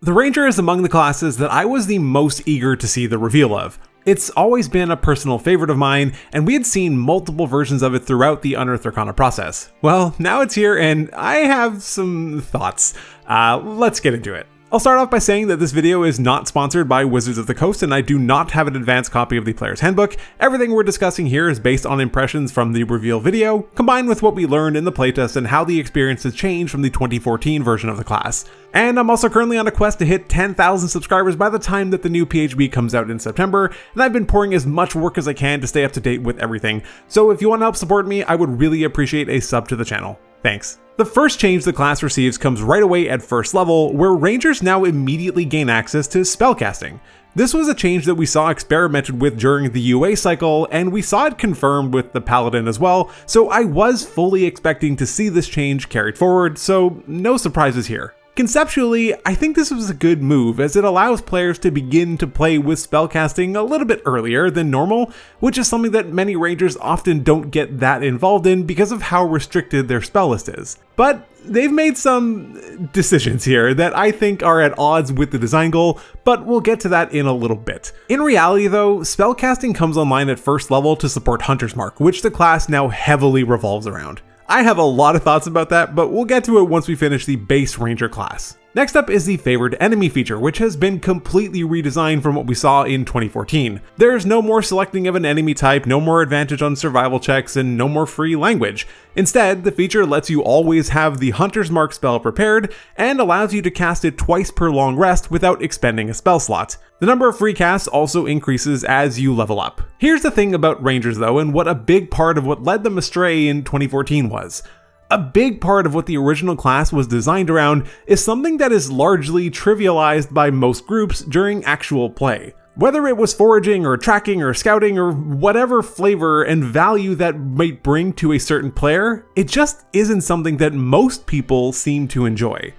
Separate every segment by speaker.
Speaker 1: The Ranger is among the classes that I was the most eager to see the reveal of. It's always been a personal favorite of mine, and we had seen multiple versions of it throughout the Unearthed Arcana process. Well, now it's here, and I have some thoughts. Let's get into it. I'll start off by saying that this video is not sponsored by Wizards of the Coast, and I do not have an advanced copy of the player's handbook. Everything we're discussing here is based on impressions from the reveal video, combined with what we learned in the playtest and how the experience has changed from the 2014 version of the class. And I'm also currently on a quest to hit 10,000 subscribers by the time that the new PHB comes out in September, and I've been pouring as much work as I can to stay up to date with everything. So if you want to help support me, I would really appreciate a sub to the channel. Thanks. The first change the class receives comes right away at first level, where Rangers now immediately gain access to spellcasting. This was a change that we saw experimented with during the UA cycle, and we saw it confirmed with the Paladin as well, so I was fully expecting to see this change carried forward, so no surprises here. Conceptually, I think this was a good move as it allows players to begin to play with spellcasting a little bit earlier than normal, which is something that many Rangers often don't get that involved in because of how restricted their spell list is. But they've made some decisions here that I think are at odds with the design goal, but we'll get to that in a little bit. In reality though, spellcasting comes online at first level to support Hunter's Mark, which the class now heavily revolves around. I have a lot of thoughts about that, but we'll get to it once we finish the base Ranger class. Next up is the Favored Enemy feature, which has been completely redesigned from what we saw in 2014. There's no more selecting of an enemy type, no more advantage on survival checks, and no more free language. Instead, the feature lets you always have the Hunter's Mark spell prepared, and allows you to cast it twice per long rest without expending a spell slot. The number of free casts also increases as you level up. Here's the thing about Rangers though, and what a big part of what led them astray in 2014 was. A big part of what the original class was designed around is something that is largely trivialized by most groups during actual play. Whether it was foraging or tracking or scouting or whatever flavor and value that might bring to a certain player, it just isn't something that most people seem to enjoy.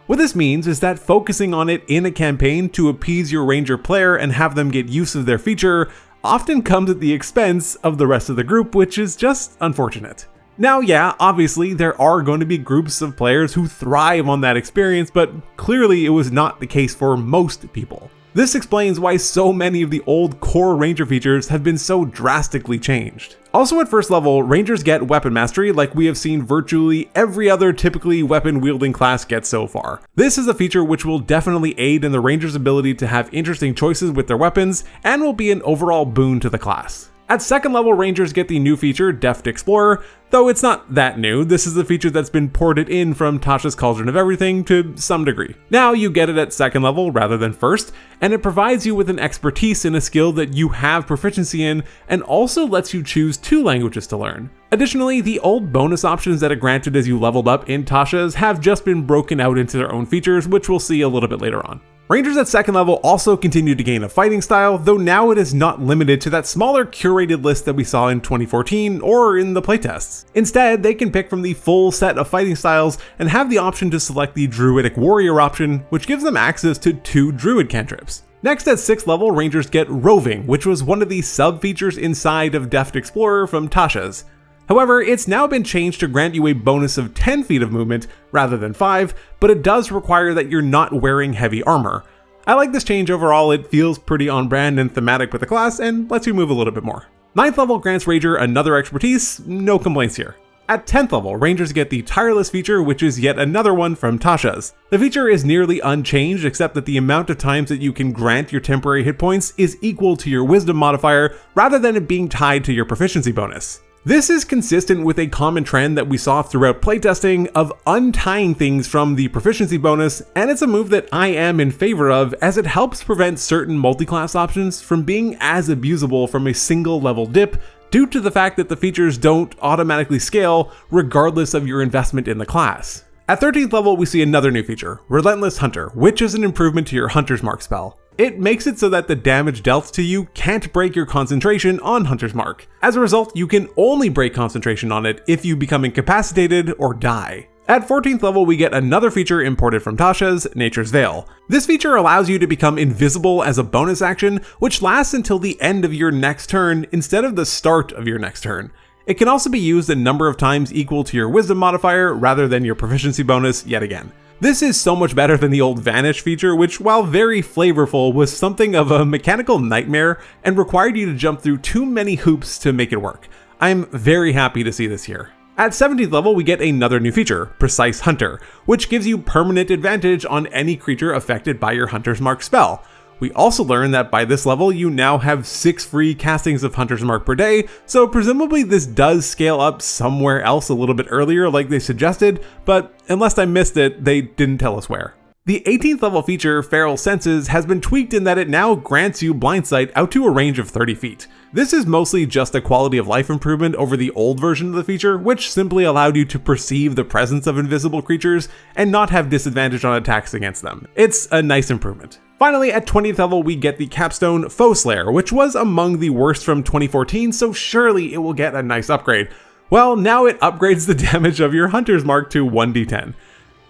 Speaker 1: What this means is that focusing on it in a campaign to appease your Ranger player and have them get use of their feature often comes at the expense of the rest of the group, which is just unfortunate. Now, yeah, obviously there are going to be groups of players who thrive on that experience, but clearly it was not the case for most people. This explains why so many of the old core Ranger features have been so drastically changed. Also at first level, Rangers get Weapon Mastery like we have seen virtually every other typically weapon-wielding class get so far. This is a feature which will definitely aid in the Ranger's ability to have interesting choices with their weapons, and will be an overall boon to the class. At second level, Rangers get the new feature, Deft Explorer, though it's not that new. This is a feature that's been ported in from Tasha's Cauldron of Everything to some degree. Now you get it at second level rather than first, and it provides you with an expertise in a skill that you have proficiency in, and also lets you choose 2 languages to learn. Additionally, the old bonus options that it granted as you leveled up in Tasha's have just been broken out into their own features, which we'll see a little bit later on. Rangers at second level also continue to gain a fighting style, though now it is not limited to that smaller curated list that we saw in 2014 or in the playtests. Instead, they can pick from the full set of fighting styles and have the option to select the Druidic Warrior option, which gives them access to 2 Druid cantrips. Next at 6th level, Rangers get Roving, which was one of the sub-features inside of Deft Explorer from Tasha's. However, it's now been changed to grant you a bonus of 10 feet of movement rather than 5, but it does require that you're not wearing heavy armor. I like this change overall. It feels pretty on brand and thematic with the class, and lets you move a little bit more. 9th level grants Ranger another expertise, no complaints here. At 10th level, Rangers get the Tireless feature, which is yet another one from Tasha's. The feature is nearly unchanged, except that the amount of times that you can grant your temporary hit points is equal to your Wisdom modifier, rather than it being tied to your proficiency bonus. This is consistent with a common trend that we saw throughout playtesting of untying things from the proficiency bonus, and it's a move that I am in favor of as it helps prevent certain multi-class options from being as abusable from a single level dip due to the fact that the features don't automatically scale regardless of your investment in the class. At 13th level, we see another new feature, Relentless Hunter, which is an improvement to your Hunter's Mark spell. It makes it so that the damage dealt to you can't break your concentration on Hunter's Mark. As a result, you can only break concentration on it if you become incapacitated or die. At 14th level, we get another feature imported from Tasha's, Nature's Veil. This feature allows you to become invisible as a bonus action, which lasts until the end of your next turn instead of the start of your next turn. It can also be used a number of times equal to your Wisdom modifier rather than your proficiency bonus yet again. This is so much better than the old Vanish feature, which, while very flavorful, was something of a mechanical nightmare and required you to jump through too many hoops to make it work. I'm very happy to see this here. At 17th level, we get another new feature, Precise Hunter, which gives you permanent advantage on any creature affected by your Hunter's Mark spell. We also learn that by this level, you now have 6 free castings of Hunter's Mark per day, so presumably this does scale up somewhere else a little bit earlier like they suggested, but unless I missed it, they didn't tell us where. The 18th level feature, Feral Senses, has been tweaked in that it now grants you blind sight out to a range of 30 feet. This is mostly just a quality of life improvement over the old version of the feature, which simply allowed you to perceive the presence of invisible creatures and not have disadvantage on attacks against them. It's a nice improvement. Finally, at 20th level, we get the capstone Foe Slayer, which was among the worst from 2014, so surely it will get a nice upgrade. Well, now it upgrades the damage of your Hunter's Mark to 1d10.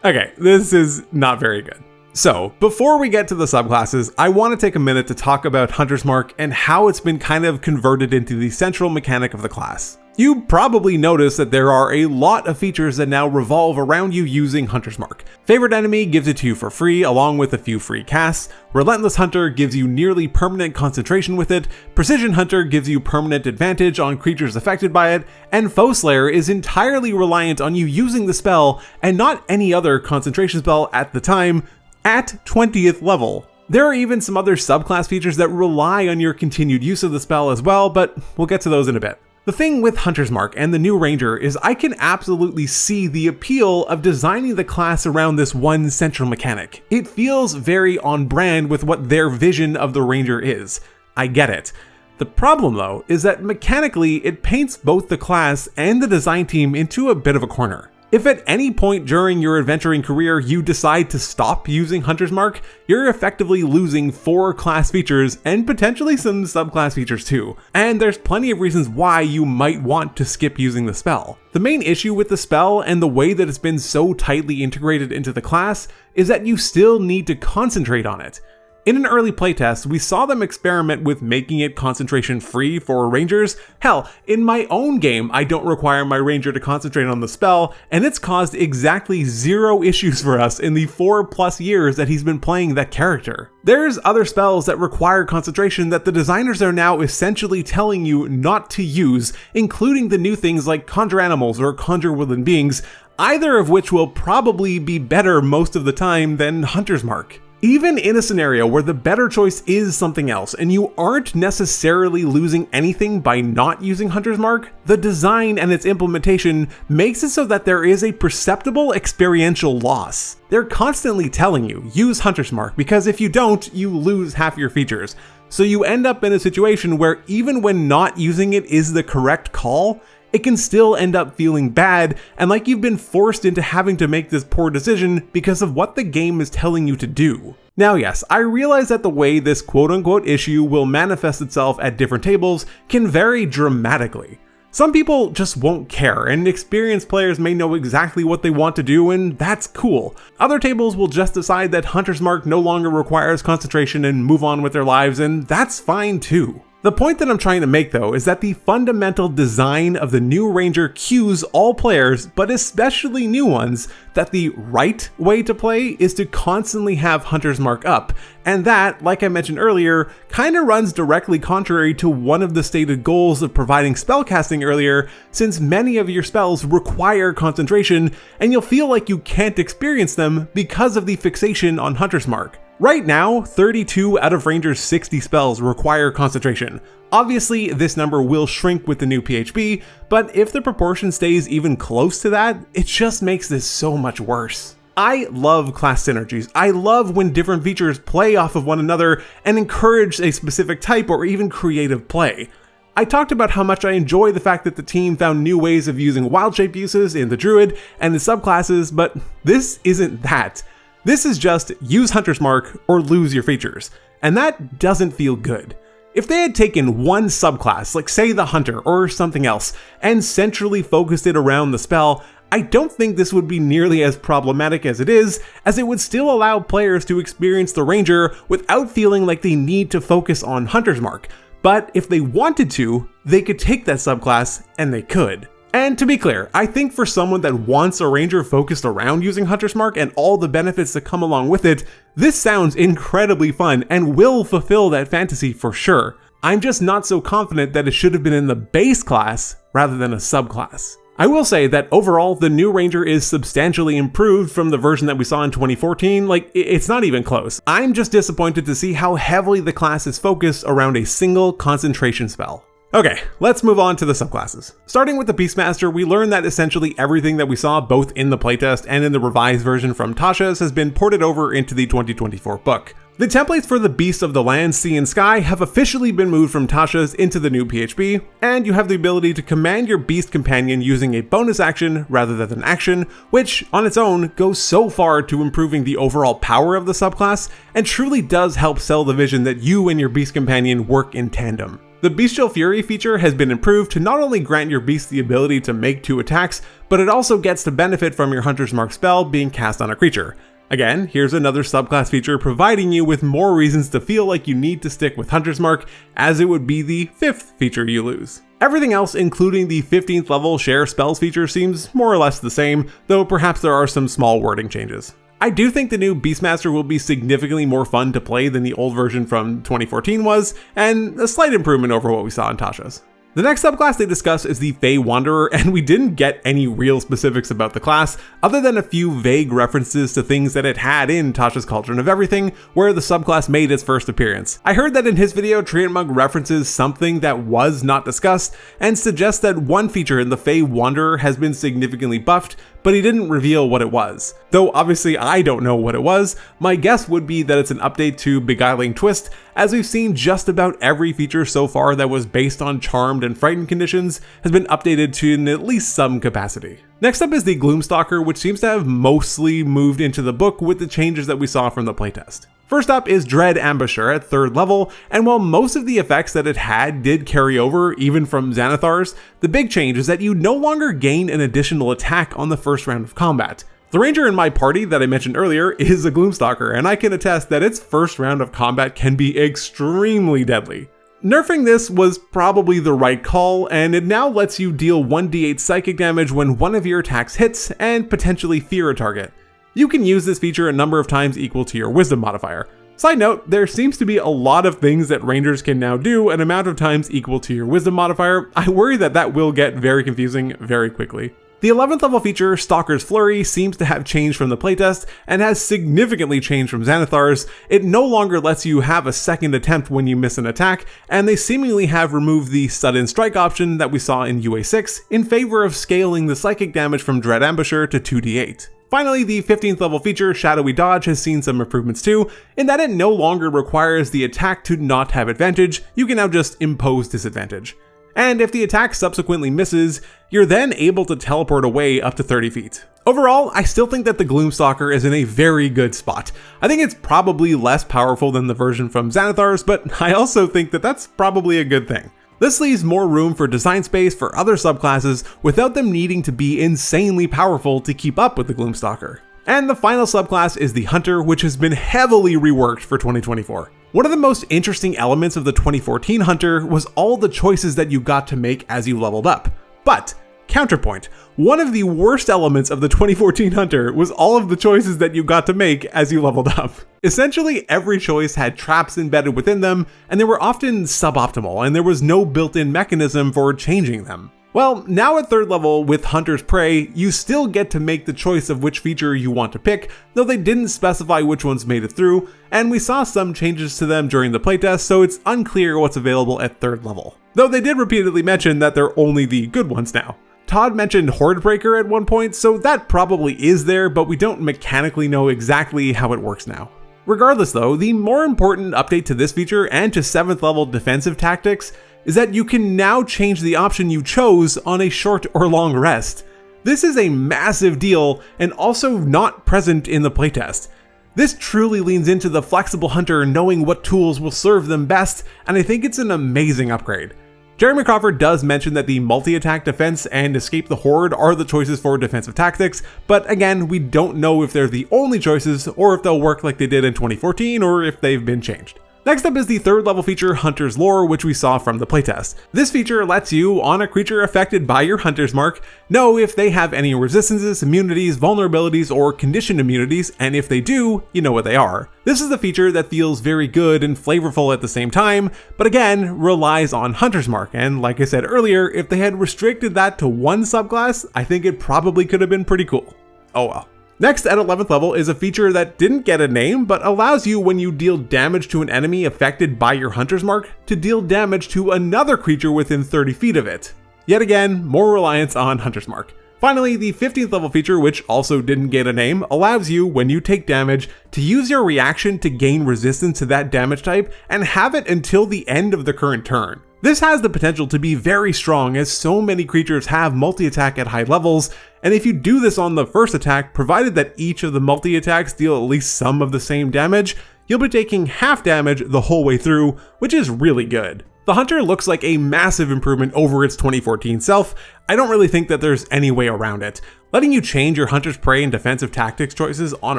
Speaker 1: Okay, this is not very good. So, before we get to the subclasses, I want to take a minute to talk about Hunter's Mark and how it's been kind of converted into the central mechanic of the class. You probably noticed that there are a lot of features that now revolve around you using Hunter's Mark. Favorite Enemy gives it to you for free, along with a few free casts. Relentless Hunter gives you nearly permanent concentration with it. Precision Hunter gives you permanent advantage on creatures affected by it. And Foe Slayer is entirely reliant on you using the spell and not any other concentration spell at the time, at 20th level. There are even some other subclass features that rely on your continued use of the spell as well, but we'll get to those in a bit. The thing with Hunter's Mark and the new Ranger is I can absolutely see the appeal of designing the class around this one central mechanic. It feels very on brand with what their vision of the Ranger is. I get it. The problem though is that mechanically it paints both the class and the design team into a bit of a corner. If at any point during your adventuring career you decide to stop using Hunter's Mark, you're effectively losing 4 class features and potentially some subclass features too. And there's plenty of reasons why you might want to skip using the spell. The main issue with the spell and the way that it's been so tightly integrated into the class is that you still need to concentrate on it. In an early playtest, we saw them experiment with making it concentration free for rangers. Hell, in my own game, I don't require my ranger to concentrate on the spell, and it's caused exactly 0 issues for us in the 4+ years that he's been playing that character. There's other spells that require concentration that the designers are now essentially telling you not to use, including the new things like Conjure Animals or Conjure Woodland Beings, either of which will probably be better most of the time than Hunter's Mark. Even in a scenario where the better choice is something else and you aren't necessarily losing anything by not using Hunter's Mark, the design and its implementation makes it so that there is a perceptible experiential loss. They're constantly telling you, use Hunter's Mark, because if you don't, you lose half your features. So you end up in a situation where even when not using it is the correct call, it can still end up feeling bad and like you've been forced into having to make this poor decision because of what the game is telling you to do. Now yes, I realize that the way this quote-unquote issue will manifest itself at different tables can vary dramatically. Some people just won't care, and experienced players may know exactly what they want to do, and that's cool. Other tables will just decide that Hunter's Mark no longer requires concentration and move on with their lives, and that's fine too. The point that I'm trying to make though is that the fundamental design of the new Ranger cues all players, but especially new ones, that the right way to play is to constantly have Hunter's Mark up, and that, like I mentioned earlier, kinda runs directly contrary to one of the stated goals of providing spellcasting earlier, since many of your spells require concentration, and you'll feel like you can't experience them because of the fixation on Hunter's Mark. Right now, 32 out of Ranger's 60 spells require concentration. Obviously, this number will shrink with the new PHB, but if the proportion stays even close to that, it just makes this so much worse. I love class synergies. I love when different features play off of one another and encourage a specific type or even creative play. I talked about how much I enjoy the fact that the team found new ways of using wild shape uses in the Druid and the subclasses, but this isn't that. This is just use Hunter's Mark or lose your features, and that doesn't feel good. If they had taken one subclass, like say the Hunter or something else, and centrally focused it around the spell, I don't think this would be nearly as problematic as it is, as it would still allow players to experience the Ranger without feeling like they need to focus on Hunter's Mark. But if they wanted to, they could take that subclass, and they could. And to be clear, I think for someone that wants a ranger focused around using Hunter's Mark and all the benefits that come along with it, this sounds incredibly fun and will fulfill that fantasy for sure. I'm just not so confident that it should have been in the base class rather than a subclass. I will say that overall, the new Ranger is substantially improved from the version that we saw in 2014, like, it's not even close. I'm just disappointed to see how heavily the class is focused around a single concentration spell. Okay, let's move on to the subclasses. Starting with the Beastmaster, we learned that essentially everything that we saw both in the playtest and in the revised version from Tasha's has been ported over into the 2024 book. The templates for the Beasts of the Land, Sea, and Sky have officially been moved from Tasha's into the new PHB, and you have the ability to command your Beast Companion using a bonus action rather than an action, which on its own goes so far to improving the overall power of the subclass, and truly does help sell the vision that you and your Beast Companion work in tandem. The Bestial Fury feature has been improved to not only grant your beast the ability to make 2 attacks, but it also gets to benefit from your Hunter's Mark spell being cast on a creature. Again, here's another subclass feature providing you with more reasons to feel like you need to stick with Hunter's Mark, as it would be the 5th feature you lose. Everything else, including the 15th level share spells feature, seems more or less the same, though perhaps there are some small wording changes. I do think the new Beastmaster will be significantly more fun to play than the old version from 2014 was, and a slight improvement over what we saw in Tasha's. The next subclass they discuss is the Fey Wanderer, and we didn't get any real specifics about the class, other than a few vague references to things that it had in Tasha's Cauldron of Everything, where the subclass made its first appearance. I heard that in his video, Treantmug references something that was not discussed, and suggests that one feature in the Fey Wanderer has been significantly buffed, but he didn't reveal what it was. Though obviously I don't know what it was, my guess would be that it's an update to Beguiling Twist, as we've seen just about every feature so far that was based on Charmed and Frightened conditions has been updated to in at least some capacity. Next up is the Gloom Stalker, which seems to have mostly moved into the book with the changes that we saw from the playtest. First up is Dread Ambusher at 3rd level, and while most of the effects that it had did carry over even from Xanathar's, the big change is that you no longer gain an additional attack on the first round of combat. The ranger in my party that I mentioned earlier is a Gloom Stalker, and I can attest that its first round of combat can be extremely deadly. Nerfing this was probably the right call, and it now lets you deal 1d8 psychic damage when one of your attacks hits and potentially fear a target. You can use this feature a number of times equal to your wisdom modifier. Side note, there seems to be a lot of things that rangers can now do an amount of times equal to your wisdom modifier. I worry that that will get very confusing very quickly. The 11th level feature, Stalker's Flurry, seems to have changed from the playtest and has significantly changed from Xanathar's. It no longer lets you have a second attempt when you miss an attack, and they seemingly have removed the sudden strike option that we saw in UA6 in favor of scaling the psychic damage from Dread Ambusher to 2d8. Finally, the 15th level feature, Shadowy Dodge, has seen some improvements too, in that it no longer requires the attack to not have advantage, you can now just impose disadvantage. And if the attack subsequently misses, you're then able to teleport away up to 30 feet. Overall, I still think that the Gloom Stalker is in a very good spot. I think it's probably less powerful than the version from Xanathar's, but I also think that that's probably a good thing. This leaves more room for design space for other subclasses without them needing to be insanely powerful to keep up with the Gloom Stalker. And the final subclass is the Hunter, which has been heavily reworked for 2024. One of the most interesting elements of the 2014 Hunter was all the choices that you got to make as you leveled up. But, counterpoint, one of the worst elements of the 2014 Hunter was all of the choices that you got to make as you leveled up. Essentially, every choice had traps embedded within them, and they were often suboptimal, and there was no built-in mechanism for changing them. Well, now at 3rd level with Hunter's Prey, you still get to make the choice of which feature you want to pick, though they didn't specify which ones made it through, and we saw some changes to them during the playtest, so it's unclear what's available at 3rd level. Though they did repeatedly mention that they're only the good ones now. Todd mentioned Horde Breaker at one point, so that probably is there, but we don't mechanically know exactly how it works now. Regardless though, the more important update to this feature and to 7th level defensive tactics is that you can now change the option you chose on a short or long rest. This is a massive deal and also not present in the playtest. This truly leans into the flexible hunter knowing what tools will serve them best, and I think it's an amazing upgrade. Jeremy Crawford does mention that the multi-attack defense and escape the horde are the choices for defensive tactics, but again, we don't know if they're the only choices or if they'll work like they did in 2014 or if they've been changed. Next up is the 3rd level feature, Hunter's Lore, which we saw from the playtest. This feature lets you, on a creature affected by your Hunter's Mark, know if they have any resistances, immunities, vulnerabilities, or conditioned immunities, and if they do, you know what they are. This is a feature that feels very good and flavorful at the same time, but again, relies on Hunter's Mark, and like I said earlier, if they had restricted that to one subclass, I think it probably could have been pretty cool. Oh well. Next, at 11th level, is a feature that didn't get a name, but allows you, when you deal damage to an enemy affected by your Hunter's Mark, to deal damage to another creature within 30 feet of it. Yet again, more reliance on Hunter's Mark. Finally, the 15th level feature, which also didn't get a name, allows you, when you take damage, to use your reaction to gain resistance to that damage type and have it until the end of the current turn. This has the potential to be very strong, as so many creatures have multi-attack at high levels, and if you do this on the first attack, provided that each of the multi-attacks deal at least some of the same damage, you'll be taking half damage the whole way through, which is really good. The Hunter looks like a massive improvement over its 2014 self. I don't really think that there's any way around it. Letting you change your Hunter's Prey and defensive tactics choices on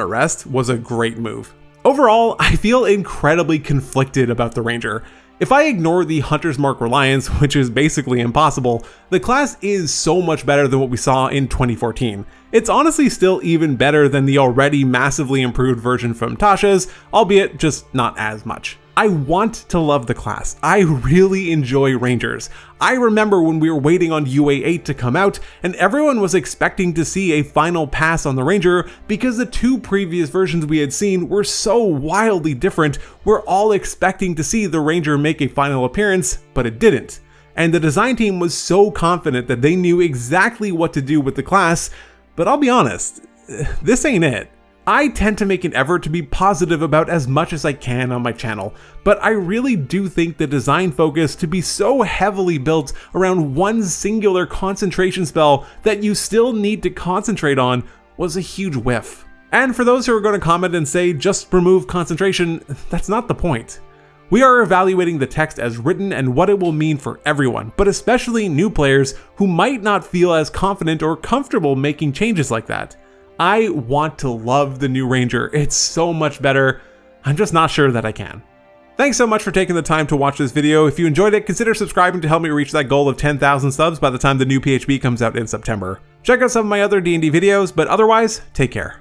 Speaker 1: arrest was a great move. Overall, I feel incredibly conflicted about the Ranger. If I ignore the Hunter's Mark reliance, which is basically impossible, the class is so much better than what we saw in 2014. It's honestly still even better than the already massively improved version from Tasha's, albeit just not as much. I want to love the class. I really enjoy Rangers. I remember when we were waiting on UA8 to come out, and everyone was expecting to see a final pass on the Ranger because the 2 previous versions we had seen were so wildly different. We're all expecting to see the Ranger make a final appearance, but it didn't. And the design team was so confident that they knew exactly what to do with the class, but I'll be honest, this ain't it. I tend to make an effort to be positive about as much as I can on my channel, but I really do think the design focus to be so heavily built around one singular concentration spell that you still need to concentrate on was a huge whiff. And for those who are going to comment and say just remove concentration, that's not the point. We are evaluating the text as written and what it will mean for everyone, but especially new players who might not feel as confident or comfortable making changes like that. I want to love the new Ranger. It's so much better. I'm just not sure that I can. Thanks so much for taking the time to watch this video. If you enjoyed it, consider subscribing to help me reach that goal of 10,000 subs by the time the new PHB comes out in September. Check out some of my other D&D videos, but otherwise, take care.